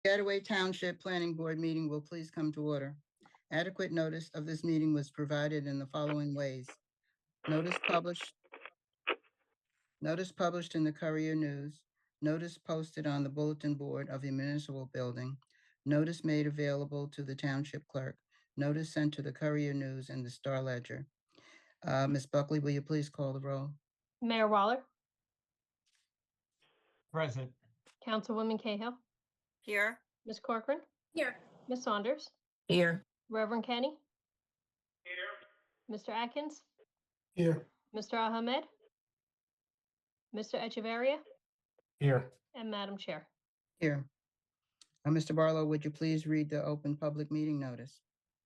Piscataway Township Planning Board meeting will please come to order. Adequate notice of this meeting was provided in the following ways. Notice published in the Courier News, notice posted on the bulletin board of the municipal building, notice made available to the township clerk, notice sent to the Courier News and the Star Ledger. Ms. Buckley, will you please call the roll? Mayor Waller, Present. Councilwoman Cahill, Here. Ms. Corcoran, Here. Ms. Saunders, Here. Reverend Kenny, Here. Mr. Atkins, Here. Mr. Ahmed, Mr. Echeverria, Here. and Madam Chair. Here. Mr. Barlow, would you please read the open public meeting notice?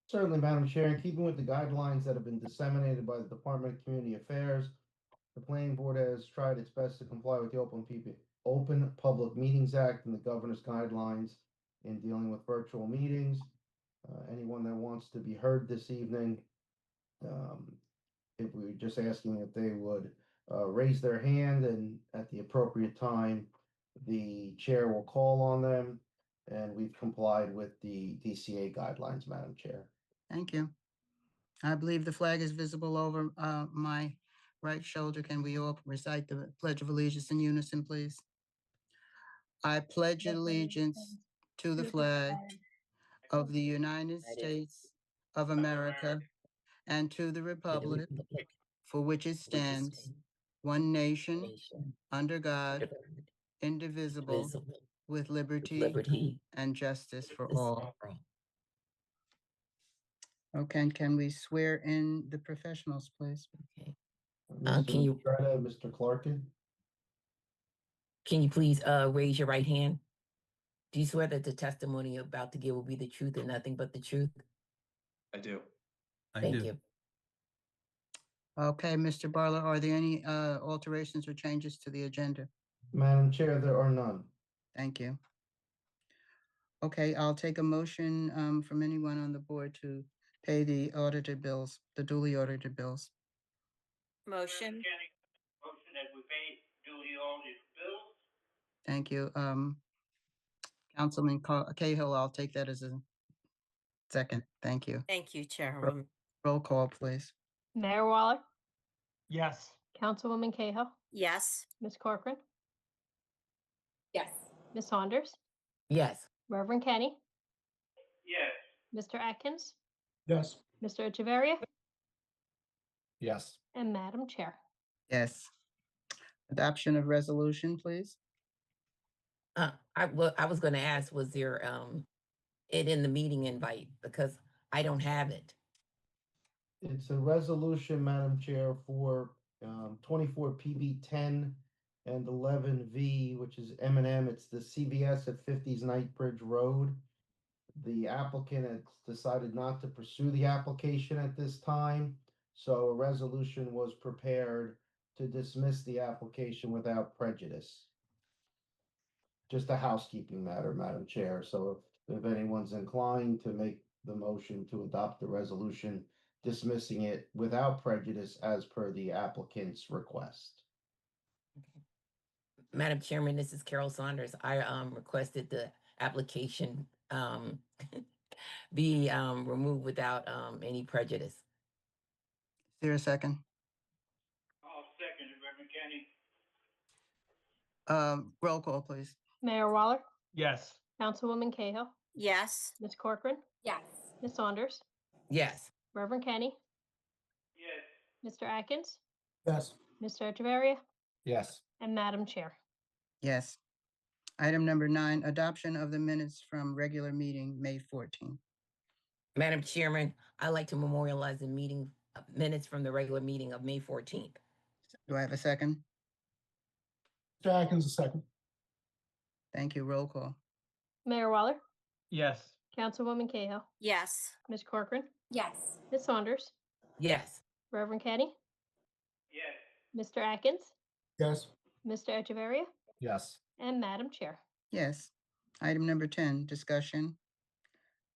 Certainly, Madam Chair, in keeping with the guidelines that have been disseminated by the Department of Community Affairs, the Planning Board has tried its best to comply with the Open Public Meetings Act and the governor's guidelines in dealing with virtual meetings. Anyone that wants to be heard this evening, if we were just asking if they would raise their hand, and at the appropriate time, the chair will call on them, and we've complied with the DCA guidelines, Madam Chair. Thank you. I believe the flag is visible over my right shoulder. Can we all recite the Pledge of Allegiance in unison, please? I pledge allegiance to the flag of the United States of America and to the republic for which it stands, one nation, under God, indivisible, with liberty and justice for all. Okay, can we swear in the professionals, please? Okay. Mr. Can you- Estrada, Mr. Clarkin? Can you please raise your right hand? Do you swear that the testimony you're about to give will be the truth and nothing but the truth? I do. Thank you. Okay, Mr. Barlow, are there any alterations or changes to the agenda? Madam Chair, there are none. Thank you. Okay, I'll take a motion from anyone on the board to pay the audited bills, the duly audited bills. Motion. Motion that we pay duly audited bills. Thank you. Councilman Cahill, I'll take that as a second. Thank you. Thank you, Chairwoman. Roll call, please. Mayor Waller, Yes. Councilwoman Cahill, Yes. Ms. Corcoran, Yes. Ms. Saunders, Yes. Reverend Kenny, Yes. Mr. Atkins, Yes. Mr. Echeverria, Yes. and Madam Chair. Yes. Adoption of resolution, please. I was going to ask, was there it in the meeting invite, because I don't have it. It's a resolution, Madam Chair, for 24 PB 10 and 11V, which is M&M. It's the CVS at 50s Knightbridge Road. The applicant has decided not to pursue the application at this time, so a resolution was prepared to dismiss the application without prejudice. Just a housekeeping matter, Madam Chair. So if anyone's inclined to make the motion to adopt the resolution dismissing it without prejudice as per the applicant's request. Madam Chairman, this is Carol Saunders. I requested the application be removed without any prejudice. Is there a second? I'll second it, Reverend Kenny. Roll call, please. Mayor Waller, Yes. Councilwoman Cahill, Yes. Ms. Corcoran, Yes. Ms. Saunders, Yes. Reverend Kenny, Yes. Mr. Atkins, Yes. Mr. Echeverria, Yes. and Madam Chair. Yes. Item number 9, adoption of the minutes from regular meeting, May 14th. Madam Chairman, I'd like to memorialize the meeting minutes from the regular meeting of May 14th. Do I have a second? Mr. Atkins, a second. Thank you. Roll call. Mayor Waller, Yes. Councilwoman Cahill, Yes. Ms. Corcoran, Yes. Ms. Saunders, Yes. Reverend Kenny, Yes. Mr. Atkins, Yes. Mr. Echeverria, Yes. and Madam Chair. Yes. Item number 10, discussion.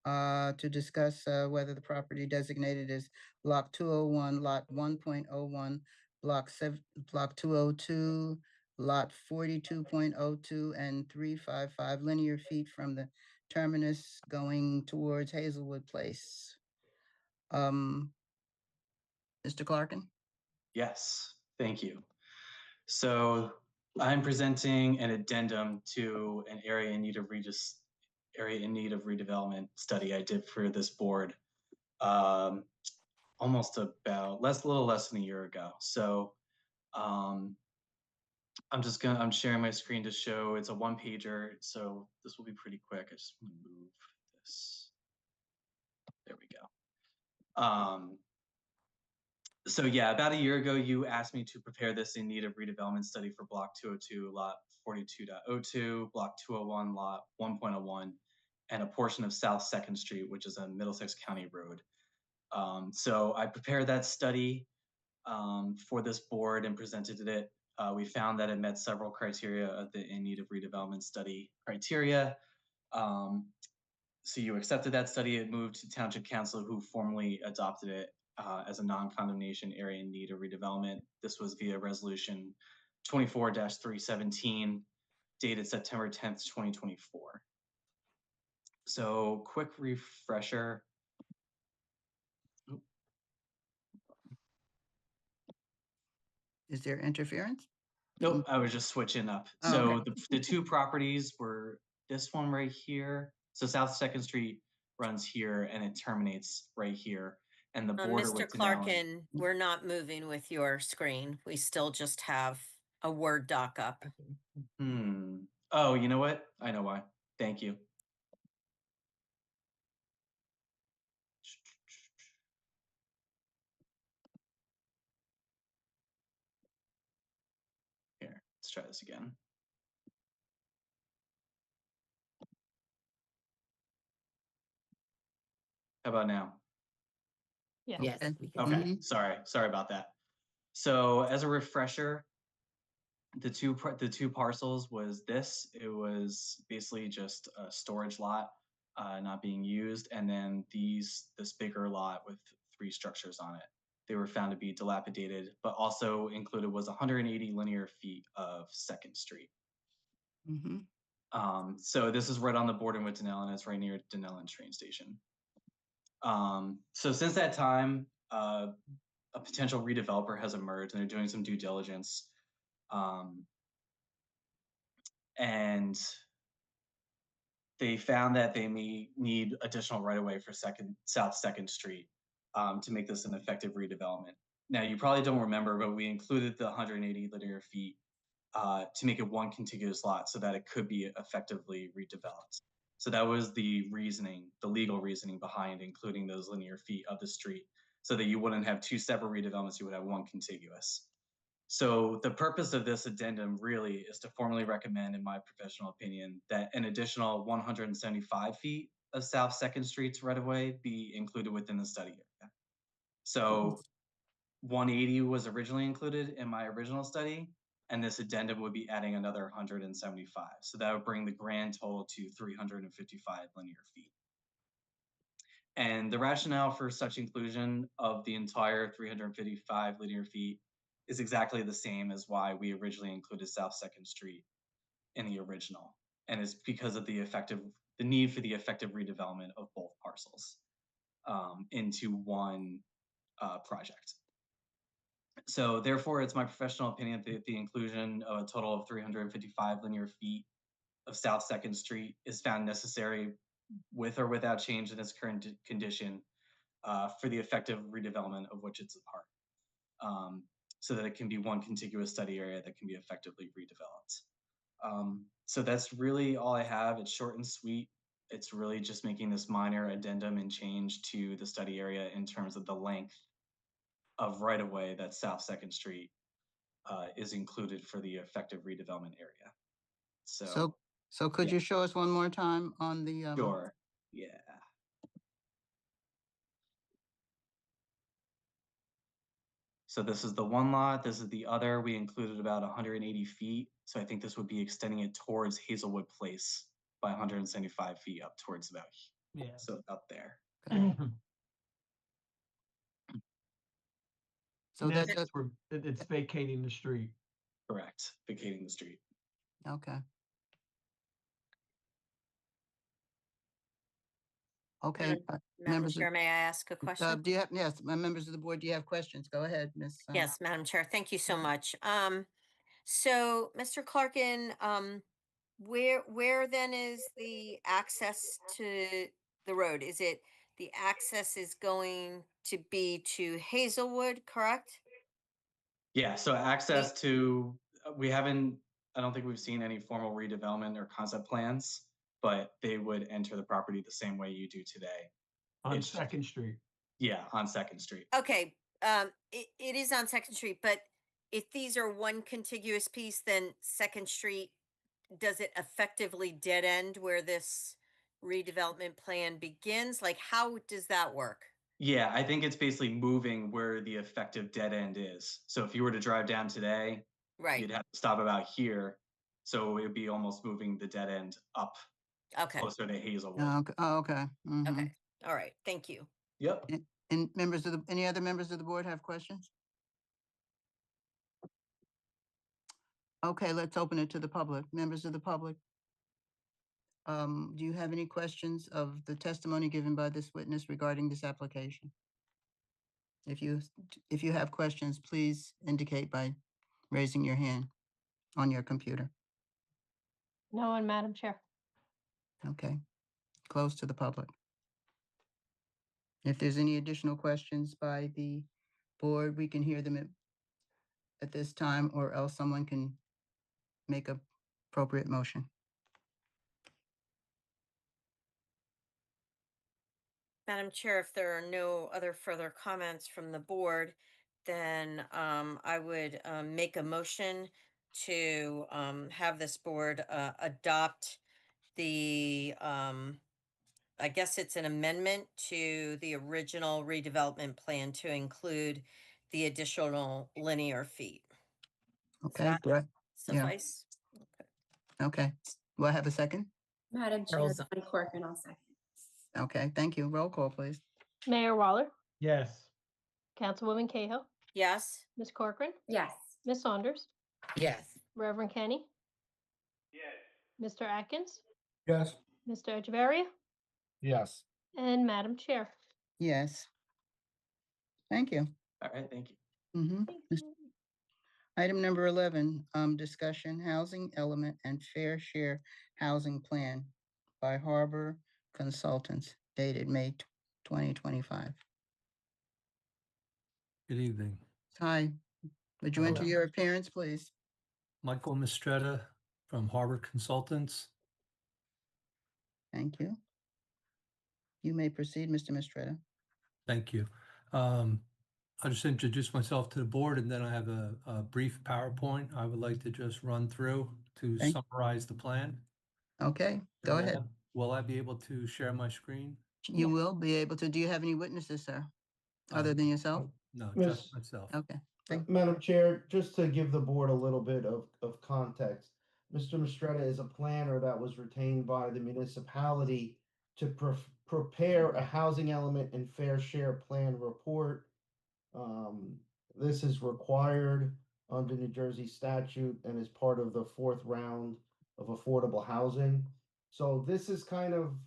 To discuss whether the property designated as Block 201, Lot 1.01, Block 202, lot 42.02 and 355 linear feet from the terminus going towards Hazelwood Place. Mr. Clarkin? Yes, thank you. So I'm presenting an addendum to an area in need of redevelopment study I did for this board almost about little less than a year ago. So I'm sharing my screen to show it's a one pager. So this will be pretty quick. I just want to move this. There we go. So yeah, about a year ago, you asked me to prepare this in need of redevelopment study for block 202, lot 42.02, block 201, lot 1.01, and a portion of South 2nd Street, which is a Middlesex County road. So I prepared that study for this board and presented it. We found that it met several criteria of the in need of redevelopment study criteria. So you accepted that study. It moved to Township Council, who formally adopted it as a non-condemnation area in need of redevelopment. This was via resolution 24-317, dated September 10th, 2024. So quick refresher. Is there interference? Nope, I was just switching up. Oh, So okay. the two properties were this one right here. So South 2nd Street runs here and it terminates right here. And the border Mr. with Denellen. Clarkin, we're not moving with your screen. We still just have a Word doc up. Oh, you know what? I know why. Thank you. Here, let's try this again. How about now? Yes. Yes. Okay. we can- Okay, Mhm. sorry about that. So as a refresher, the two parcels was this. It was basically just a storage lot not being used, and then this bigger lot with 3 structures on it. They were found to be dilapidated, but also included was 180 linear feet of 2nd Street. Mhm. So this is right on the border with Denellen. It's right near Denellen train station. So since that time, a potential redeveloper has emerged, and they're doing some due diligence. And they found that they may need additional right-of-way for South 2nd Street to make this an effective redevelopment. Now, you probably don't remember, but we included the 180 linear feet to make it one contiguous lot so that it could be effectively redeveloped. So that was the reasoning, the legal reasoning behind including those linear feet of the street, so that you wouldn't have 2 separate redevelopments, you would have one contiguous. So the purpose of this addendum really is to formally recommend, in my professional opinion, that an additional 175 feet of South 2nd Street's right-of-way be included within the study area. So 180 was originally included in my original study, and this addendum would be adding another 175. So that would bring the grand total to 355 linear feet. And the rationale for such inclusion of the entire 355 linear feet is exactly the same as why we originally included South 2nd Street in the original. And it's because of the need for the effective redevelopment of both parcels into one project. So therefore, it's my professional opinion that the inclusion of a total of 355 linear feet of South 2nd Street is found necessary with or without change in its current condition for the effective redevelopment of which it's a part, so that it can be one contiguous study area that can be effectively redeveloped. So that's really all I have. It's short and sweet. It's really just making this minor addendum and change to the study area in terms of the length of right-of-way that South 2nd Street is included for the effective redevelopment area. So could you show us one more time on the Sure, yeah. So this is the one lot, this is the other. We included about 180 feet. So I think this would be extending it towards Hazelwood Place by 175 feet up towards about, so up there. So that It's vacating the street. Correct, vacating the street. Okay. Okay, Madam members of, Chair, may I ask a question? do you have, yes, members of the board, do you have questions? Go ahead, Ms. Yes, Madam Chair, thank you so Mhm. much. So Mr. Clarkin, where then is the access to the road? Is it, the access is going to be to Hazelwood, correct? Yeah, so access to, I don't think we've seen any formal redevelopment or concept plans, but they would enter the property the same way you do today. On It's- Second Street. Yeah, on Second Street. Okay, it is on Second Street, but if these are one contiguous piece, then Second Street, does it effectively dead end where this redevelopment plan begins? Like, how does that work? Yeah, I think it's basically moving where the effective dead end is. So if you were to drive down today, Right, you'd have to stop about here. So it would be almost moving the dead end up okay, closer to Hazelwood. Okay. Mhm. okay, all right, thank you. Yep. And members of any other members of the board have questions? Okay, let's open it to the public. Members of the public. Do you have any questions of the testimony given by this witness regarding this application? If you have questions, please indicate by raising your hand on your computer. No one, Madam Chair. Okay, close to the public. If there's any additional questions by the board, we can hear them at this time, or else someone can make a appropriate motion. Madam Chair, if there are no other further comments from the board, then I would make a motion to have this board adopt the, I guess it's an amendment to the original redevelopment plan to include the additional linear feet. Okay, that do I- yeah. Suffice? Okay, will I have a second? Madam Chair, Charles- Bonnie Corcoran, I'll second. Okay, thank you. Roll call, please. Mayor Waller, Yes. Councilwoman Cahill, Yes? Ms. Corcoran, Yes. Ms. Saunders, Yes. Reverend Kenny, Yes. Mr. Atkins, Yes. Mr. Echeverria, Yes. and Madam Chair. Yes. Thank you. All right, thank you. Mhm. Thank Mis- you. Item number 11, discussion housing element and fair share housing plan by Harbor Consultants dated May 2025. Good evening. Hi, would you enter Hello. your appearance, please? Michael Mistretta from Harbor Consultants. Thank you. You may proceed, Mr. Mistretta. Thank you. I'll just introduce myself to the board and then I have a brief PowerPoint I would like to just run through to Thank- summarize the plan. Okay, go Will ahead. I- Will I be able to share my screen? You Yes. will be able to. Do you have any witnesses, sir, other Uh, than yourself? No, Miss- just myself. Okay, thank- Madam Chair, just to give the board a little bit of context, Mr. Mistretta is a planner that was retained by the municipality to prepare a housing element and fair share plan report. This is required under New Jersey statute and is part of the fourth round of affordable housing. So this is kind of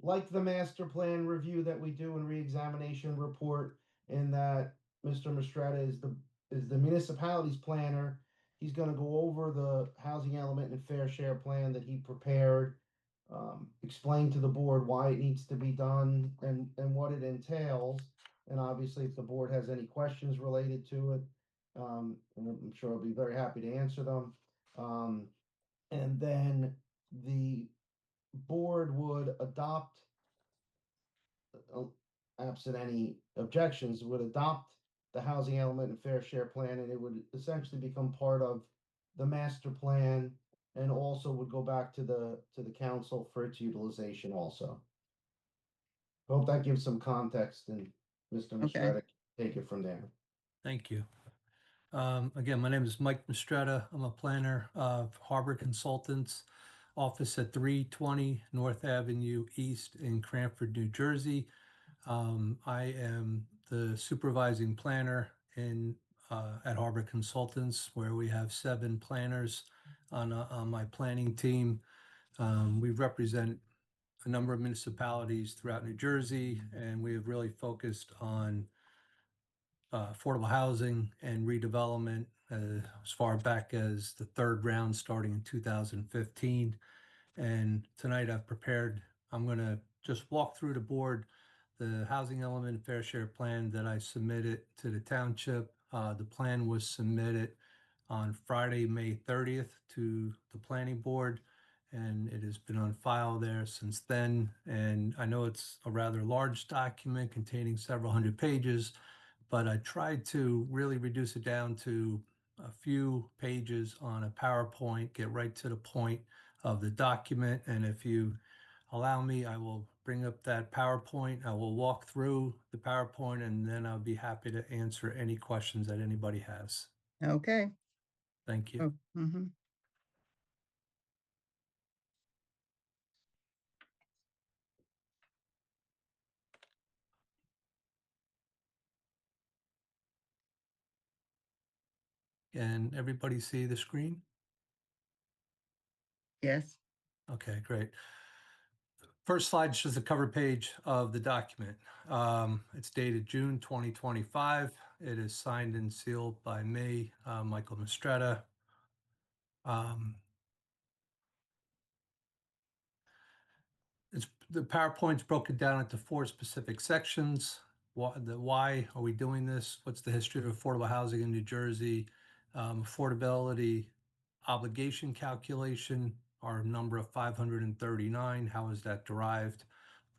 like the master plan review that we do and reexamination report, in that Mr. Mistretta is the municipality's planner. He's gonna go over the housing element and fair share plan that he prepared, explain to the board why it needs to be done and what it entails. And obviously, if the board has any questions related to it, and I'm sure I'll be very happy to answer them. And then the board would adopt, absent any objections, would adopt the housing element and fair share plan, and it would essentially become part of the master plan, and also would go back to the council for its utilization also. Hope that gives some context, and Mr. Okay. Mistretta can take it from there. Thank you. Again, my name is Mike Mistretta. I'm a planner of Harbor Consultants, office at 320 North Avenue East in Cranford, New Jersey. I am the supervising planner in at Harbor Consultants, where we have 7 planners on my planning team. We represent a number of municipalities throughout New Jersey, and we have really focused on affordable housing and redevelopment as far back as the 3rd round starting in 2015. And tonight I'm going to just walk through the board the housing element fair share plan that I submitted to the township. The plan was submitted on Friday, May 30th to the planning board, and it has been on file there since then. And I know it's a rather large document containing several hundred pages, but I tried to really reduce it down to a few pages on a PowerPoint, get right to the point of the document. And if you allow me, I will bring up that PowerPoint. I will walk through the PowerPoint, and then I'll be happy to answer any questions that anybody has. Okay. Thank you. Oh, mhm. Can everybody see the screen? Yes. Okay, great. First slide is just the cover page of the document. It's dated June 2025. It is signed and sealed by me, Michael Mistretta. The PowerPoint's broken down into 4 specific sections. Why are we doing this? What's the history of affordable housing in New Jersey? Affordability, obligation calculation, our number of 539, how is that derived?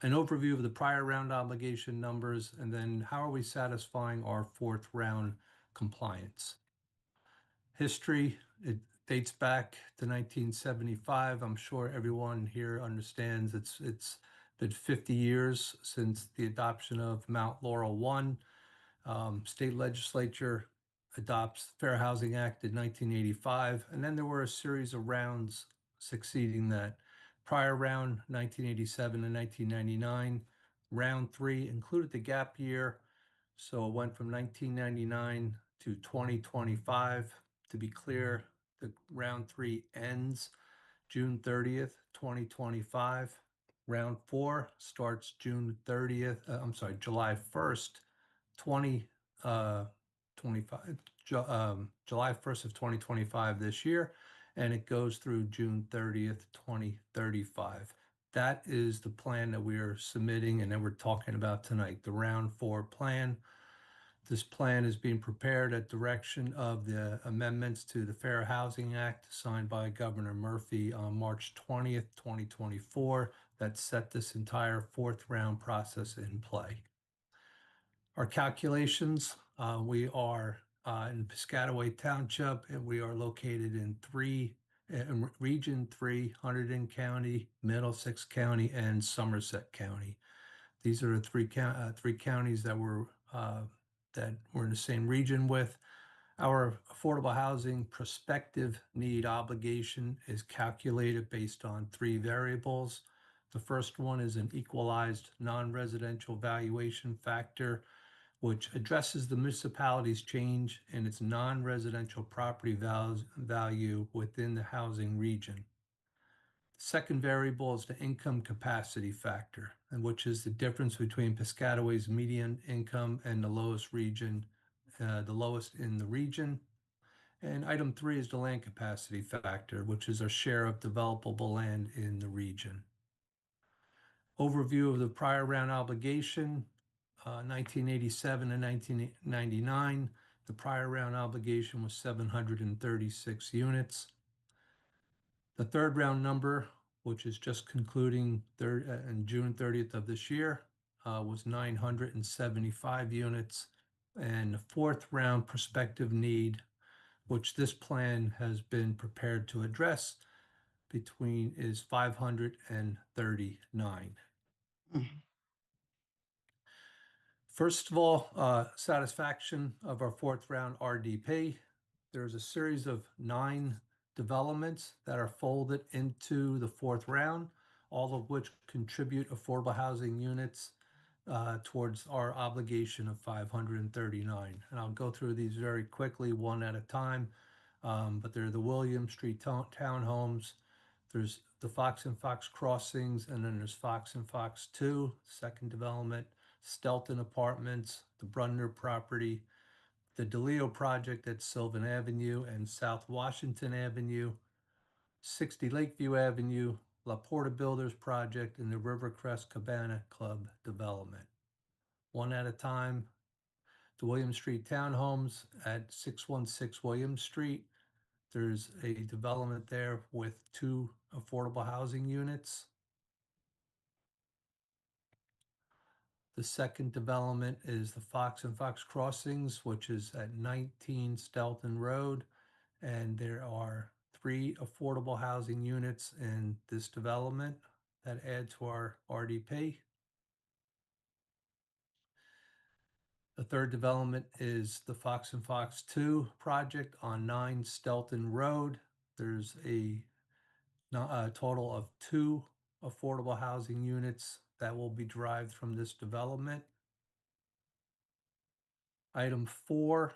An overview of the prior round obligation numbers, and then how are we satisfying our 4th round compliance? History, it dates back to 1975. I'm sure everyone here understands it's been 50 years since the adoption of Mount Laurel 1. State legislature adopts Fair Housing Act in 1985, and then there were a series of rounds succeeding that. Prior round, 1987 and 1999. Round 3 included the gap year, so it went from 1999 to 2025. To be clear, the round 3 ends June 30th, 2025. Round 4 starts July 1st, 2025, July 1st of 2025 this year, and it goes through June 30th, 2035. That is the plan that we are submitting and that we're talking about tonight, the round 4 plan. This plan is being prepared at direction of the amendments to the Fair Housing Act signed by Governor Murphy on March 20th, 2024, that set this entire 4th round process in play. Our calculations, we are in Piscataway Township, and we are located in Region 3, Hunterdon County, Middlesex County, and Somerset County. These are the 3 counties that we're in the same region with. Our affordable housing prospective need obligation is calculated based on 3 variables. The first one is an equalized non-residential valuation factor, which addresses the municipality's change in its non-residential property value within the housing region. Second variable is the income capacity factor, and which is the difference between Piscataway's median income and the lowest in the region. And item 3 is the land capacity factor, which is our share of developable land in the region. Overview of the prior round obligation, 1987 and 1999. The prior round obligation was 736 units. The 3rd round number, which is just concluding on June 30th of this year, was 975 units. And the 4th round prospective need, which this plan has been prepared to address, is 539. First of all, satisfaction of our 4th round RDP. There's a series of 9 developments that are folded into the 4th round, all of which contribute affordable housing units towards our obligation of 539. And I'll go through these very quickly, one at a time. But they're the William Street townhomes. There's the Fox and Fox Crossings, and then there's Fox and Fox 2, second development, Stelton Apartments, the Brunner property, the DeLeo project at Sylvan Avenue and South Washington Avenue, 60 Lakeview Avenue, La Porta Builders project, and the Rivercrest Cabana Club development. One at a time, the William Street townhomes at 616 William Street. There's a development there with 2 affordable housing units. The second development is the Fox and Fox Crossings, which is at 19 Stelton Road. And there are 3 affordable housing units in this development that add to our RDP. The third development is the Fox and Fox 2 project on 9 Stelton Road. There's a total of 2 affordable housing units that will be derived from this development. Item 4,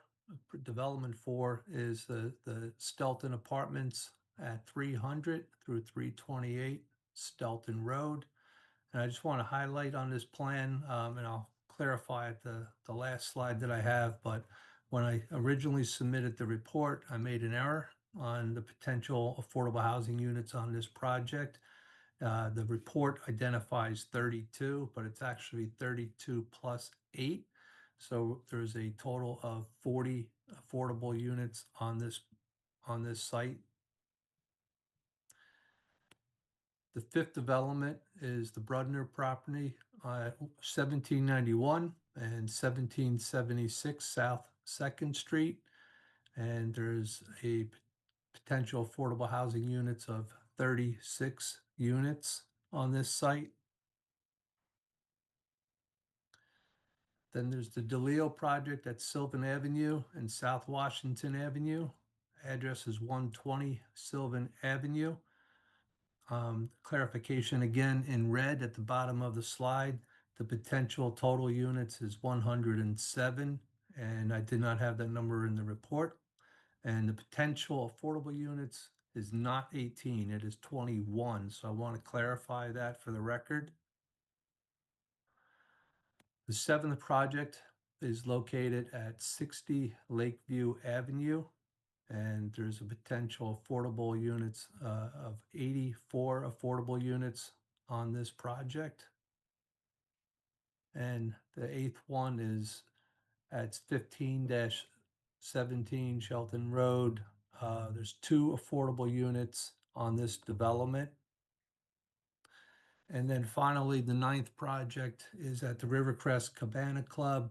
development 4, is the Stelton Apartments at 300 through 328 Stelton Road. And I just want to highlight on this plan, and I'll clarify at the last slide that I have, but when I originally submitted the report, I made an error on the potential affordable housing units on this project. The report identifies 32, but it's actually 32 plus 8. So there's a total of 40 affordable units on this site. The fifth development is the Brudner property, 1791 and 1776 South 2nd Street. And there's a potential affordable housing units of 36 units on this site. Then there's the DeLeo project at Sylvan Avenue and South Washington Avenue. Address is 120 Sylvan Avenue. Clarification again in red at the bottom of the slide. The potential total units is 107, and I did not have that number in the report. And the potential affordable units is not 18, it is 21. So I want to clarify that for the record. The 7th project is located at 60 Lakeview Avenue, and there's a potential affordable units of 84 affordable units on this project. And the 8th one is at 15-17 Shelton Road. There's 2 affordable units on this development. And then finally, the 9th project is at the Rivercrest Cabana Club,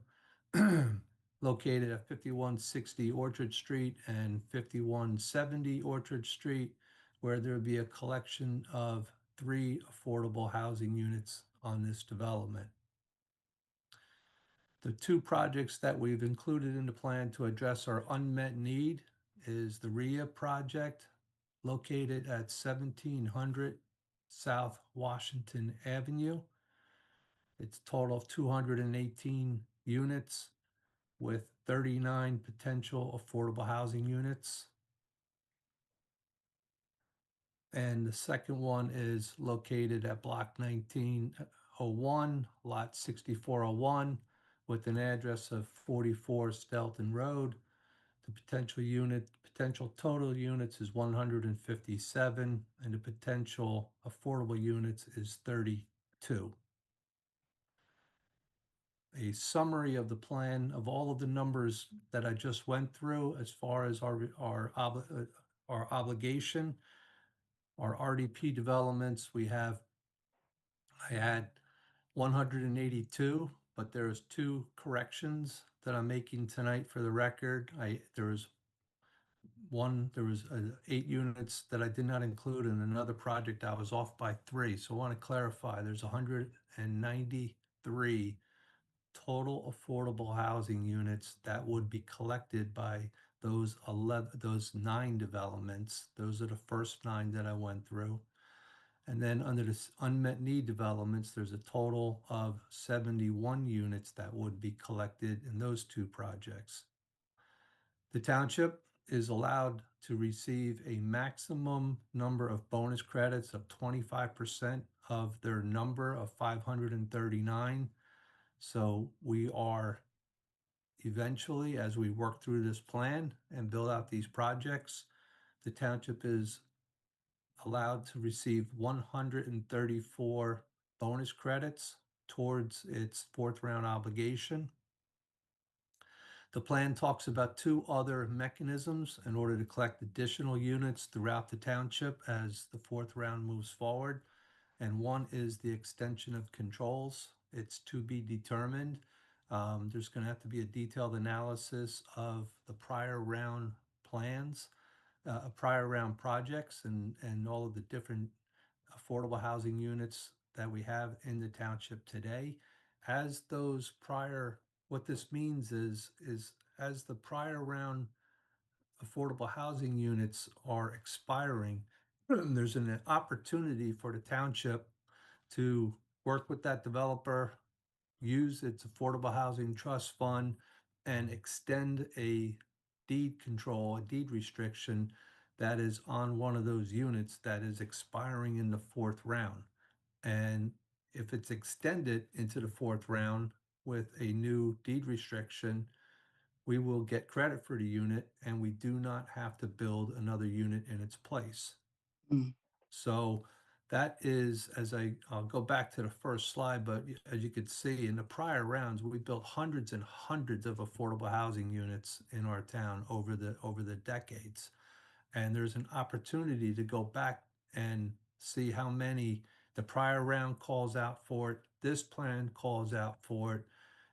located at 5160 Orchard Street and 5170 Orchard Street, where there will be a collection of 3 affordable housing units on this development. The 2 projects that we've included in the plan to address our unmet need is the RIA project, located at 1700 South Washington Avenue. It's a total of 218 units with 39 potential affordable housing units. And the second one is located at block 1901, lot 6401, with an address of 44 Stelton Road. The potential total units is 157, and the potential affordable units is 32. A summary of the plan of all of the numbers that I just went through as far as our obligation, our RDP developments. I had 182, but there's 2 corrections that I'm making tonight for the record. There was 8 units that I did not include in another project. I was off by 3. So I want to clarify, there's 193 total affordable housing units that would be collected by those 9 developments. Those are the first 9 that I went through. And then under the unmet need developments, there's a total of 71 units that would be collected in those two projects. The township is allowed to receive a maximum number of bonus credits of 25% of their number of 539. So we are eventually, as we work through this plan and build out these projects, the township is allowed to receive 134 bonus credits towards its fourth round obligation. The plan talks about two other mechanisms in order to collect additional units throughout the township as the fourth round moves forward. And one is the extension of controls. It's to be determined. There's going to have to be a detailed analysis of the prior round plans, prior round projects, and all of the different affordable housing units that we have in the township today. As those prior, what this means is as the prior round affordable housing units are expiring, there's an opportunity for the township to work with that developer, use its affordable housing trust fund, and extend a deed control, a deed restriction that is on one of those units that is expiring in the fourth round. And if it's extended into the fourth round with a new deed restriction, we will get credit for the unit and we do not have to build another unit in its place. Mm. So that is, I'll go back to the first slide, but as you could see in the prior rounds, we built hundreds and hundreds of affordable housing units in our town over the decades. And there's an opportunity to go back and see how many the prior round calls out for it, this plan calls out for it.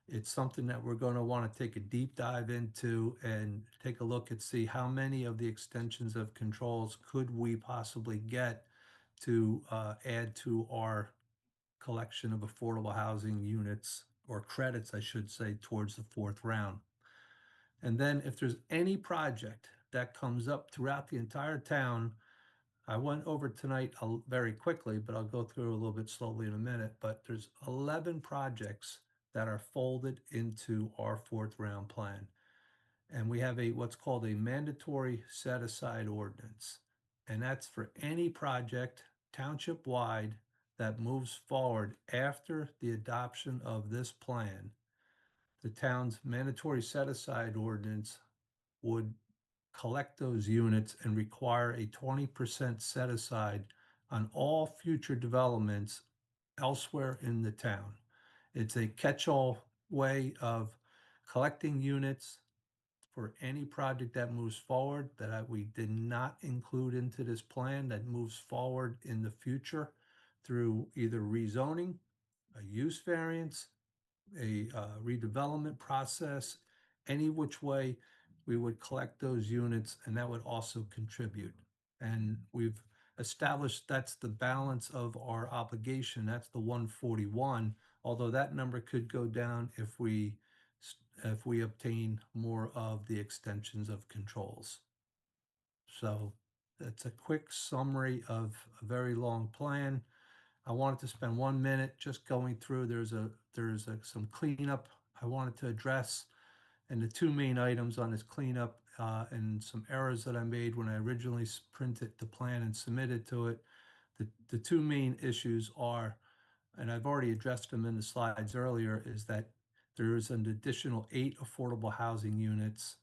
It's something that we're going to want to take a deep dive into and take a look and see how many of the extensions of controls could we possibly get to add to our collection of affordable housing units, or credits, I should say, towards the fourth round. And then if there's any project that comes up throughout the entire town, I went over tonight very quickly, but I'll go through a little bit slowly in a minute. But there's 11 projects that are folded into our fourth round plan. And we have what's called a mandatory set aside ordinance. And that's for any project township wide that moves forward after the adoption of this plan. The town's mandatory set aside ordinance would collect those units and require a 20% set aside on all future developments elsewhere in the town. It's a catch-all way of collecting units for any project that moves forward that we did not include into this plan that moves forward in the future through either rezoning, a use variance, a redevelopment process, any which way we would collect those units, and that would also contribute. And we've established that's the balance of our obligation. That's the 141, although that number could go down if we obtain more of the extensions of controls. So that's a quick summary of a very long plan. I wanted to spend 1 minute just going through. There's some cleanup I wanted to address, and the two main items on this cleanup and some errors that I made when I originally printed the plan and submitted to it. The two main issues are, and I've already addressed them in the slides earlier, is that there is an additional 8 affordable housing units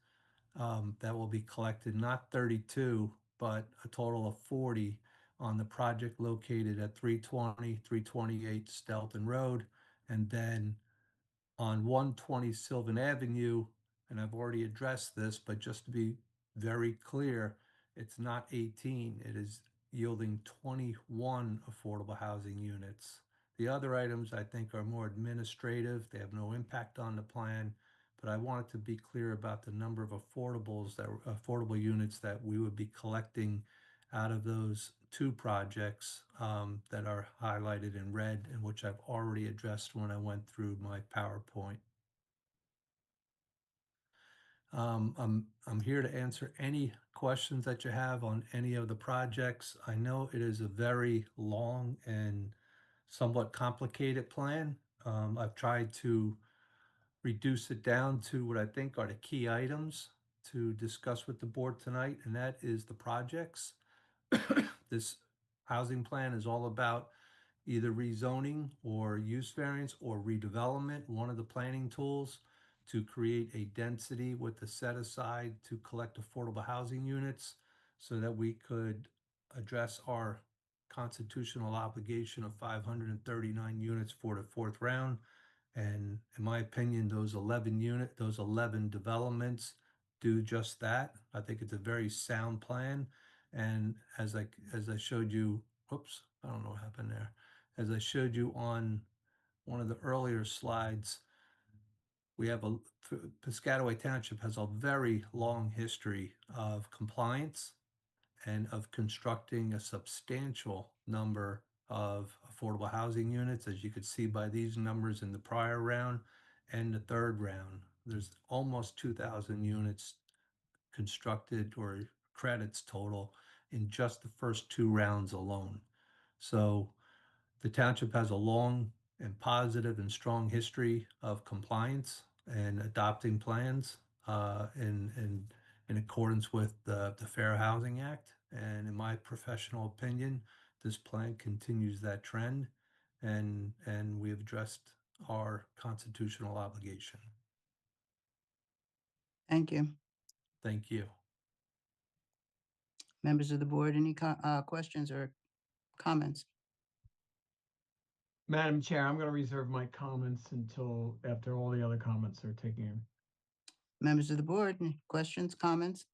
that will be collected, not 32, but a total of 40 on the project located at 320, 328 Stelton Road, and then on 120 Sylvan Avenue. And I've already addressed this, but just to be very clear, it's not 18, it is yielding 21 affordable housing units. The other items I think are more administrative. They have no impact on the plan, but I wanted to be clear about the number of affordable units that we would be collecting out of those two projects that are highlighted in red, and which I've already addressed when I went through my PowerPoint. I'm here to answer any questions that you have on any of the projects. I know it is a very long and somewhat complicated plan. I've tried to reduce it down to what I think are the key items to discuss with the board tonight, and that is the projects. This housing plan is all about either rezoning or use variance or redevelopment, one of the planning tools to create a density with the set aside to collect affordable housing units so that we could address our constitutional obligation of 539 units for the fourth round. And in my opinion, those 11 developments do just that. I think it's a very sound plan. And as I showed you, whoops, I don't know what happened there. As I showed you on one of the earlier slides, we have Piscataway Township has a very long history of compliance and of constructing a substantial number of affordable housing units, as you could see by these numbers in the prior round and the third round. There's almost 2,000 units constructed or credits total in just the first two rounds alone. So the township has a long and positive and strong history of compliance and adopting plans in accordance with the Fair Housing Act. And in my professional opinion, this plan continues that trend, and we have addressed our constitutional obligation. Thank you. Thank you. Members of the board, any questions or comments? Madam Chair, I'm going to reserve my comments until after all the other comments are taken in. Members of the board, any questions, comments?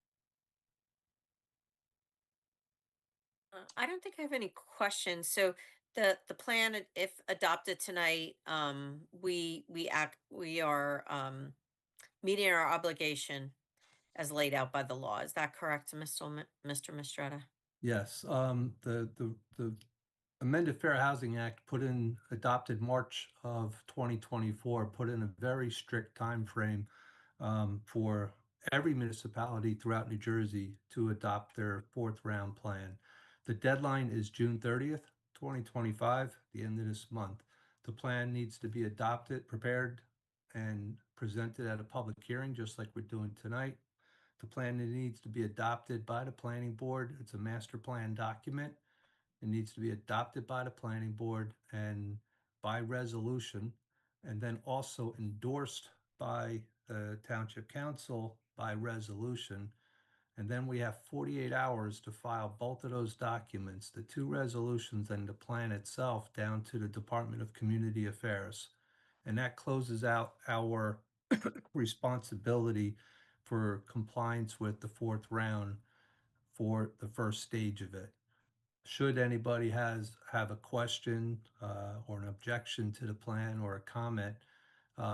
I don't think I have any questions. So the plan, if adopted tonight, we are meeting our obligation as laid out by the law. Is that correct, Mr. Mistretta? Yes, the amended Fair Housing Act adopted March of 2024, put in a very strict time frame for every municipality throughout New Jersey to adopt their fourth round plan. The deadline is June 30th, 2025, the end of this month. The plan needs to be adopted, prepared, and presented at a public hearing, just like we're doing tonight. The plan needs to be adopted by the planning board. It's a master plan document. It needs to be adopted by the planning board and by resolution, and then also endorsed by the township council by resolution. And then we have 48 hours to file both of those documents, the two resolutions and the plan itself, down to the Department of Community Affairs. And that closes out our responsibility for compliance with the fourth round for the first stage of it. Should anybody have a question or an objection to the plan or a comment,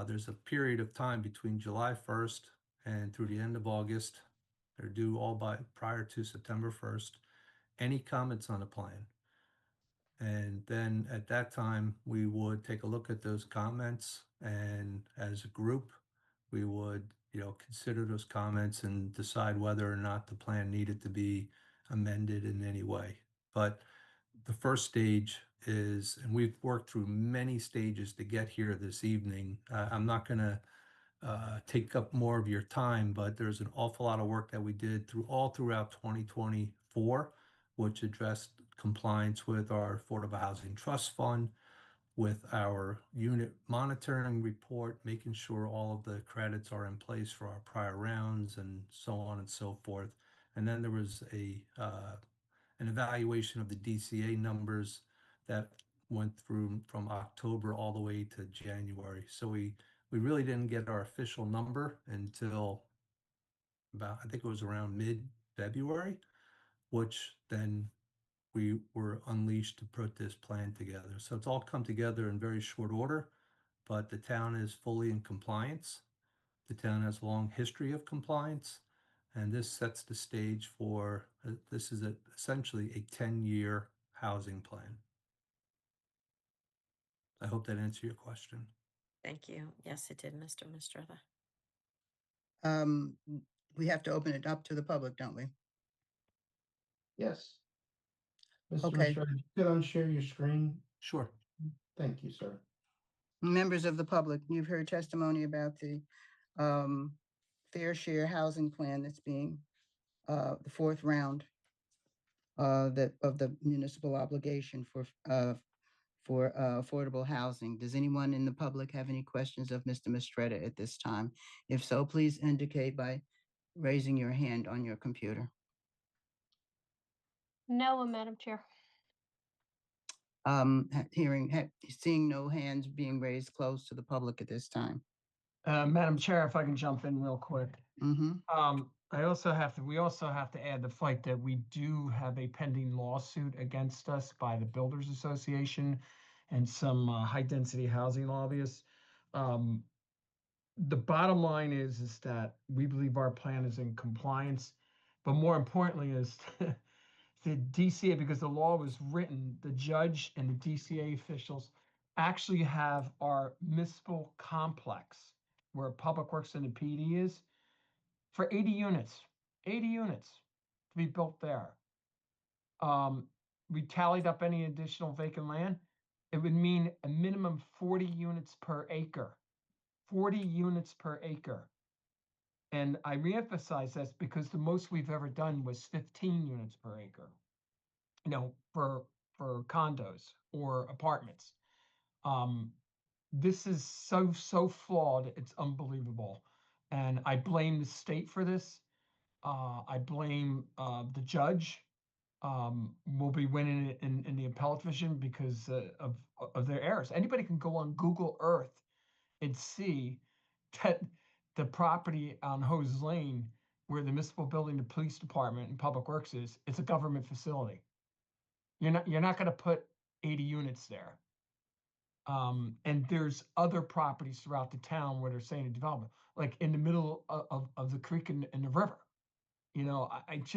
there's a period of time between July 1st and through the end of August. They're due all prior to September 1st. Any comments on the plan? And then at that time, we would take a look at those comments, and as a group, we would, consider those comments and decide whether or not the plan needed to be amended in any way. But the first stage is, and we've worked through many stages to get here this evening. I'm not going to take up more of your time, but there's an awful lot of work that we did throughout 2024, which addressed compliance with our Affordable Housing Trust Fund, with our unit monitoring report, making sure all of the credits are in place for our prior rounds, and so on and so forth. And then there was an evaluation of the DCA numbers that went through from October all the way to January. So we really didn't get our official number until about, I think it was around mid-February, which then we were unleashed to put this plan together. So it's all come together in very short order, but the town is fully in compliance. The town has a long history of compliance, and this sets the stage for, this is essentially a 10-year housing plan. I hope that answered your question. Thank you. Yes, it did, Mr. Mistretta. Um, we have to open it up to the public, don't we? Yes. Mr. Okay. Machado, you could unshare your screen. Sure. Thank you, sir. Members of the public, you've heard testimony about the fair share housing plan that's being the fourth round that of the municipal obligation for affordable housing. Does anyone in the public have any questions of Mr. Mistretta at this time? If so, please indicate by raising your hand on your computer. No, Madam Chair. Seeing no hands being raised close to the public at this time. Madam Chair, if I can jump in real quick. Mm-hmm. We also have to add the fact that we do have a pending lawsuit against us by the Builders Association and some high-density housing lobbyists. The bottom line is that we believe our plan is in compliance, but more importantly is the DCA, because the law was written, the judge and the DCA officials actually have our municipal complex where Public Works and the PD is for 80 units to be built there. We tallied up any additional vacant land. It would mean a minimum 40 units per acre. 40 units per acre. And I reemphasize this because the most we've ever done was 15 units per acre, you know, for condos or apartments. This is so flawed, it's unbelievable. And I blame the state for this. I blame the judge. Will be winning it in the appellate division because of their errors. Anybody can go on Google Earth and see that the property on Hose Lane, where the municipal building, the police department, and Public Works is, it's a government facility. You're not going to put 80 units there. And there's other properties throughout the town where they're saying development, like in the middle of the creek and the river. You know, it's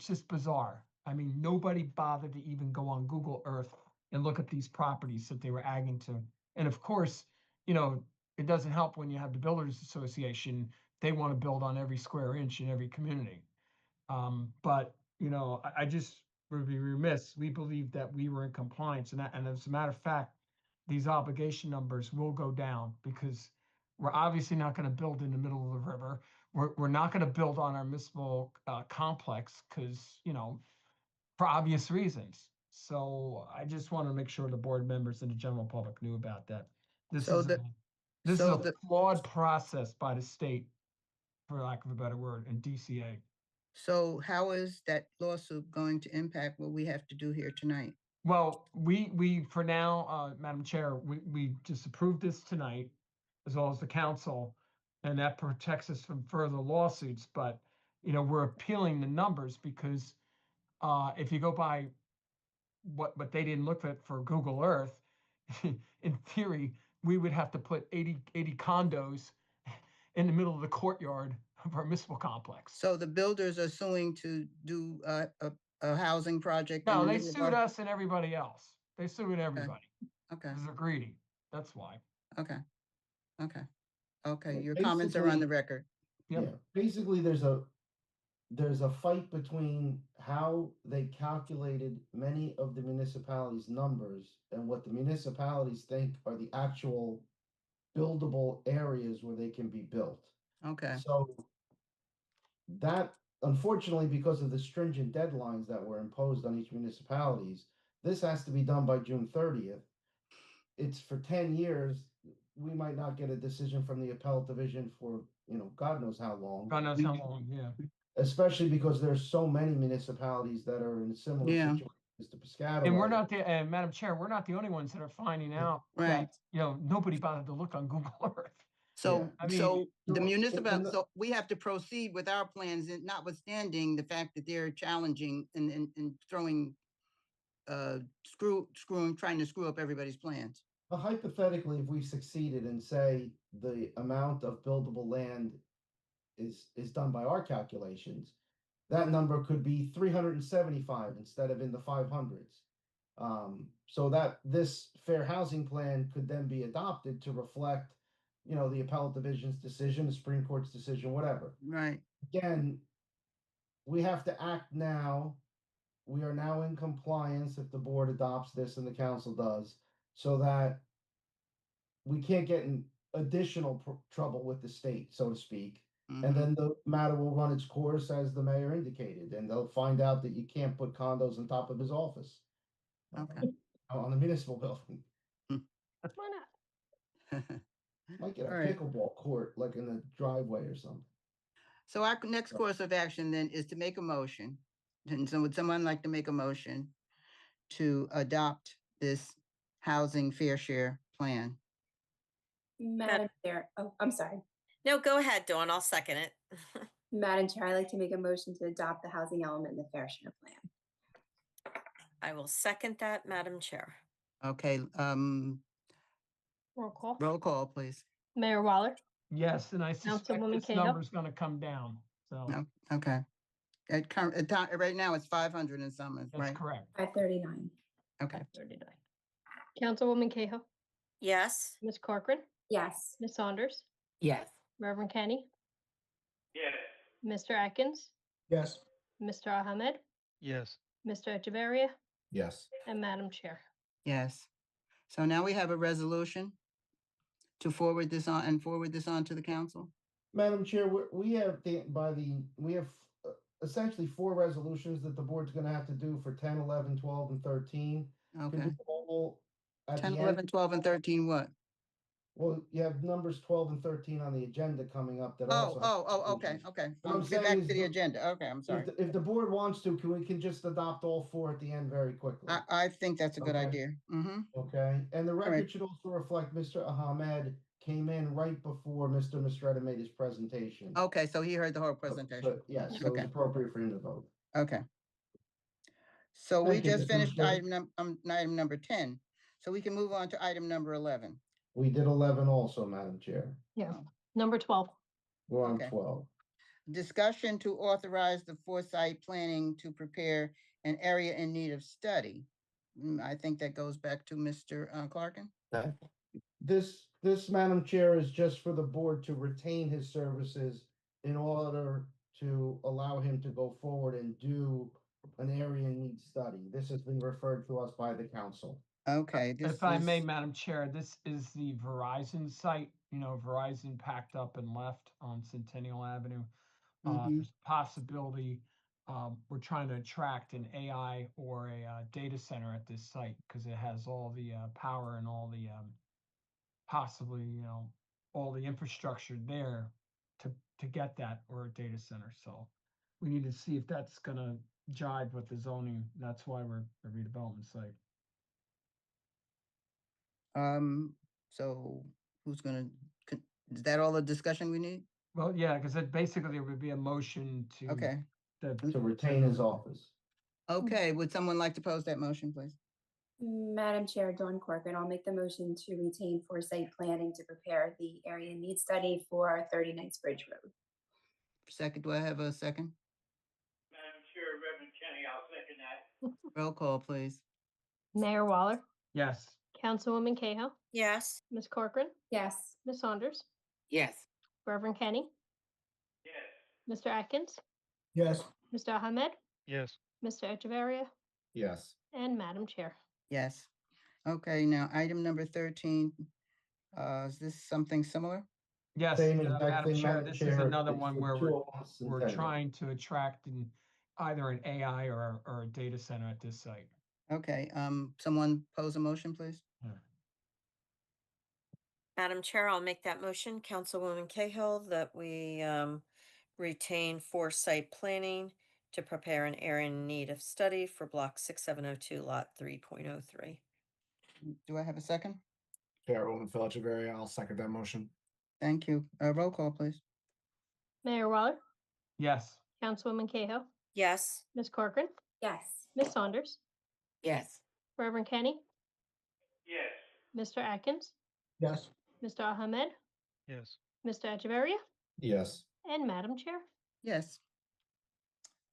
just bizarre. I mean, nobody bothered to even go on Google Earth and look at these properties that they were adding to. And of course, you know, it doesn't help when you have the Builders Association. They want to build on every square inch in every community. But, you know, I just would be remiss. We believe that we were in compliance. And as a matter of fact, these obligation numbers will go down because we're obviously not going to build in the middle of the river. We're not going to build on our municipal complex because, you know, for obvious reasons. So I just want to make sure the board members and the general public knew about that. This is a flawed process by the state, for lack of a better word, and DCA. So how is that lawsuit going to impact what we have to do here tonight? Well, we for now, Madam Chair, we just approved this tonight, as well as the council, and that protects us from further lawsuits. But, you know, we're appealing the numbers because if you go by what they didn't look at for Google Earth, in theory, we would have to put 80 condos in the middle of the courtyard of our municipal complex. So the builders are suing to do a housing project? No, they sued us and everybody else. They sued everybody. Okay. Because they're greedy. That's why. Okay. Well, Your comments are on the record. Yep. Yeah, basically there's a fight between how they calculated many of the municipalities' numbers and what the municipalities think are the actual buildable areas where they can be built. Okay. So that, unfortunately, because of the stringent deadlines that were imposed on each municipalities, this has to be done by June 30th. It's for 10 years. We might not get a decision from the appellate division for, you know, God knows how long. God knows how long, yeah. Especially because there's so many municipalities that are in similar situations to Piscataway. And we're not and Madam Chair, we're not the only ones that are finding out that, you know, nobody bothered to look on Google Earth. So, I mean, so the municipal, so we have to proceed with our plans, and notwithstanding the fact that they're challenging and throwing, trying to screw up everybody's plans. But hypothetically, if we succeeded and say the amount of buildable land is done by our calculations, that number could be 375 instead of in the 500s. So that this fair housing plan could then be adopted to reflect the appellate division's decision, the Supreme Court's decision, whatever. Right. Again, we have to act now. We are now in compliance if the board adopts this and the council does, so that we can't get in additional trouble with the state, so to speak. Mhm. And then the matter will run its course as the mayor indicated, and they'll find out that you can't put condos on top of his office. Okay. On the municipal building. Why not? Might get a All right. pickleball court like in the driveway or something. So our next course of action then is to make a motion. And so would someone like to make a motion to adopt this housing fair share plan? Madam Chair, oh, I'm sorry. No, go ahead, Dawn. I'll second it. Madam Chair, I'd like to make a motion to adopt the housing element in the fair share plan. I will second that, Madam Chair. Okay, Roll call. roll call, please. Mayor Waller, Yes, and I suspect Councilwoman this Cahill? number's gonna come down, so No, okay. Right now, it's 500 and some, that's right? correct. 539. Okay, 39. Councilwoman Cahill, Yes. Ms. Corcoran, Yes. Ms. Saunders, Yes. Reverend Kenny, Yes. Mr. Atkins, Yes. Mr. Ahmed, Yes. Mr. Echeverria, Yes. and Madam Chair. yes. So now we have a resolution to forward this on to the council? Madam Chair, we have essentially 4 resolutions that the board's gonna have to do for 10, 11, 12, and 13. Can we Okay. all at 10, the 11, end? 12, and 13 what? Well, you have numbers 12 and 13 on the agenda coming up that also. Okay. What I'm Get saying back is to the the- agenda. Okay, I'm sorry. If the board wants to, we can just adopt all 4 at the end very quickly. I think that's a good Okay. idea. Mm-hmm. Okay, and the right. record should also reflect Mr. Ahmed came in right before Mr. Mistretta made his presentation. Okay, so he heard the whole So- presentation. Yes, so it's Okay. appropriate for him to vote. Okay. So we Thank you, just Mr. finished Chair. item number 10. So we can move on to item number 11. We did 11 also, Madam Chair. Yeah. Oh. Number 12. We're on Okay. 12. Discussion to authorize the foresight planning to prepare an area in need of study. I think that goes back to Mr. Clarkin. This, Madam Chair, is just for the board to retain his services in order to allow him to go forward and do an area need study. This has been referred to us by the council. Okay. this If I may, is- Madam Chair, this is the Verizon site. Verizon packed up and left on Centennial Avenue. Mhm. There's a possibility, we're trying to attract an AI or a data center at this site because it has all the power and all the possibly, all the infrastructure there to get that or a data center. So we need to see if that's gonna jive with the zoning. That's why we're a redevelopment site. So who's is that all the discussion we need? Well, yeah, because it basically there would be a motion to. Okay. To retain his office. Okay, would someone like to pose that motion, please? Madam Chair, Dawn Corcoran, I'll make the motion to retain foresight planning to prepare the area need study for 39th Bridge Road. Second, do I have a second? Madam Chair, Reverend Kenny, I'll second that. Roll call, please. Mayor Waller, Yes. Councilwoman Cahill, Yes. Ms. Corcoran, Yes. Ms. Saunders, Yes. Reverend Kenny, Yes. Mr. Atkins, Yes. Mr. Ahmed, Yes. Mr. Echeverria, Yes. and Madam Chair. Yes. Okay, now item number 13. Is this something similar? Yes, Same exact Madam thing, Chair, Madam this is Chair. another It's one for where 201 we're Centennial. trying to attract either an AI or a data center at this site. Okay, someone pose a motion, please? Madam Chair, I'll make that motion. Councilwoman Cahill, that we retain foresight planning to prepare an area in need of study for block 6702, lot 3.03. Do I have a second? Chairwoman Echeverria, I'll second that motion. Thank you. Roll call, please. Mayor Waller, Yes. Councilwoman Cahill, Yes. Ms. Corcoran, Yes. Ms. Saunders, Yes. Reverend Kenny, Yes. Mr. Atkins, Yes. Mr. Ahmed, Yes. Mr. Echeverria, Yes. and Madam Chair. Yes.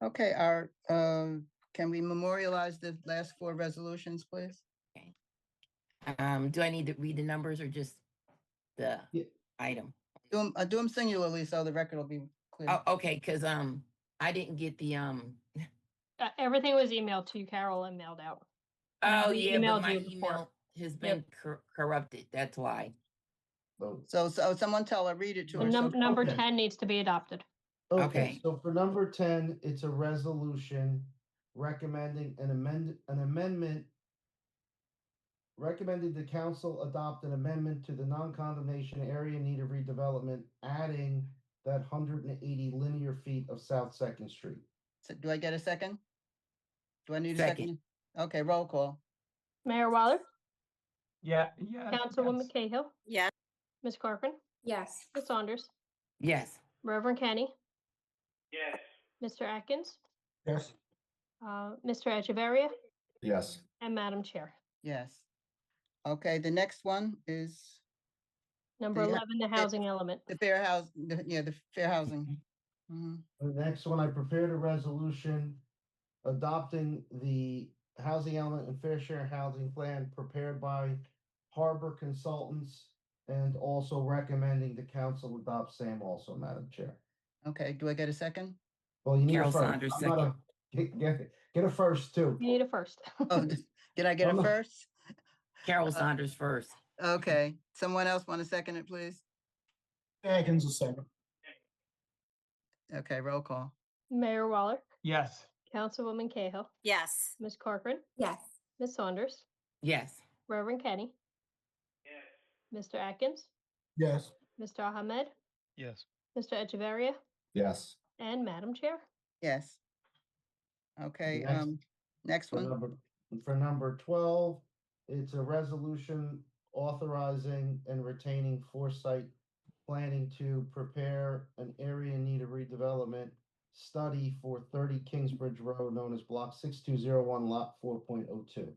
Okay, can we memorialize the last 4 resolutions, please? Do I need to read the numbers or just the? item. Do them singularly so the record will be clear. Oh, okay, because I didn't get the Everything was emailed to you, Carol, and mailed out. And oh we yeah, but emailed my you before. email has been corrupted. That's why. So someone tell her, read it to So her. number Okay. 10 needs to be adopted. Okay, Okay. so for number 10, it's a resolution recommending an amendment. Recommending the council adopt an amendment to the non-condemnation area in need of redevelopment, adding that 180 linear feet of South Second Street. So do I get a second? Do I need a Second. second? Okay, roll call. Mayor Waller, Yeah. Councilwoman Cahill, Yeah. Ms. Corcoran, Yes. Ms. Saunders, Yes. Reverend Kenny, Yes. Mr. Atkins, Yes. Mr. Echeverria, Yes. and Madam Chair. Yes. Okay, the next one is Number The, 11, the housing element. the fair house, the fair housing. Mhm. The next one, I prepared a resolution adopting the housing element and fair share housing plan prepared by Harbor Consultants and also recommending the council adopt same also, Madam Chair. Okay, do I get a second? Well, you need a Carol first. Saunders, I'm not get a first too. You need a first. Oh, did I get a I'm not- first? Carol Saunders first. Okay, someone else want to second it, please? Atkins, a second. Okay, roll call. Mayor Waller, Yes. Councilwoman Cahill, Yes. Ms. Corcoran, Yes. Ms. Saunders, Yes. Reverend Kenny, Yes. Mr. Atkins, Yes. Mr. Ahmed, Yes. Mr. Echeverria, Yes. and Madam Chair. Yes. Okay, Next. next For one. number 12, it's a resolution authorizing and retaining foresight planning to prepare an area in need of redevelopment study for 30 Kingsbridge Road, known as Block 6201, Lot 4.02.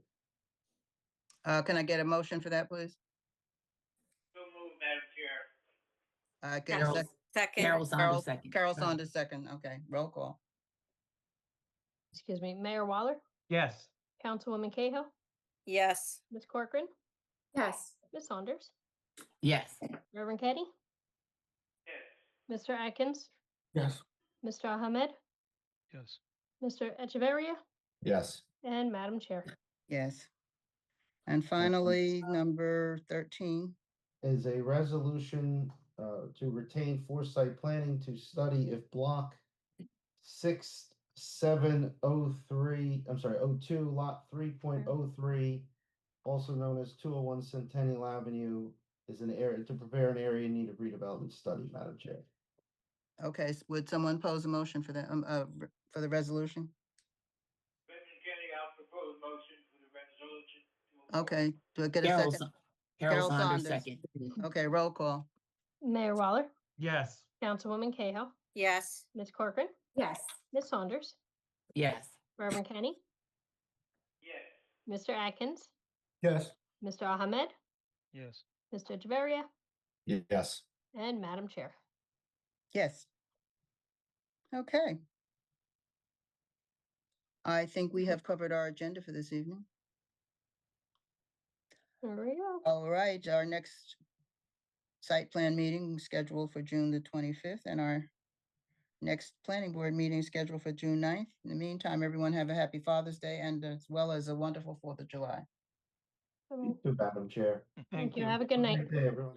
Can I get a motion for that, please? So moved, Madam Chair. Get a Carol, second. Second. Carol Saunders second. Carol Go ahead. Saunders second. Okay, roll call. Excuse me, Mayor Waller, Yes. Councilwoman Cahill, Yes. Ms. Corcoran, Yes. Ms. Saunders, Yes. Reverend Kenny, Yes. Mr. Atkins, Yes. Mr. Ahmed, Yes. Mr. Echeverria, Yes. and Madam Chair. Yes. And finally, number 13. Is a resolution to retain foresight planning to study if block 6703, I'm sorry, 02, lot 3.03, also known as 201 Centennial Avenue, is an area to prepare an area in need of redevelopment study, Madam Chair. Okay, would someone pose a motion for that, for the resolution? Reverend Kenny, I'll propose motion for the resolution. Okay, do I get a Carol, second? Carol Saunders Saunders. second. Okay, roll call. Mayor Waller, Yes. Councilwoman Cahill, Yes. Ms. Corcoran, Yes. Ms. Saunders, Yes. Reverend Kenny, Yes. Mr. Atkins, Yes. Mr. Ahmed, Yes. Mr. Echeverria, Yes. and Madam Chair. Yes. Okay. I think we have covered our agenda for this evening. There we go. All right, our next site plan meeting scheduled for June the 25th, and our next planning board meeting scheduled for June 9th. In the meantime, everyone have a happy Father's Day and as well as a wonderful 4th of July. Thank you, Madam Chair. Thank you. Have a good night. Good day, everyone.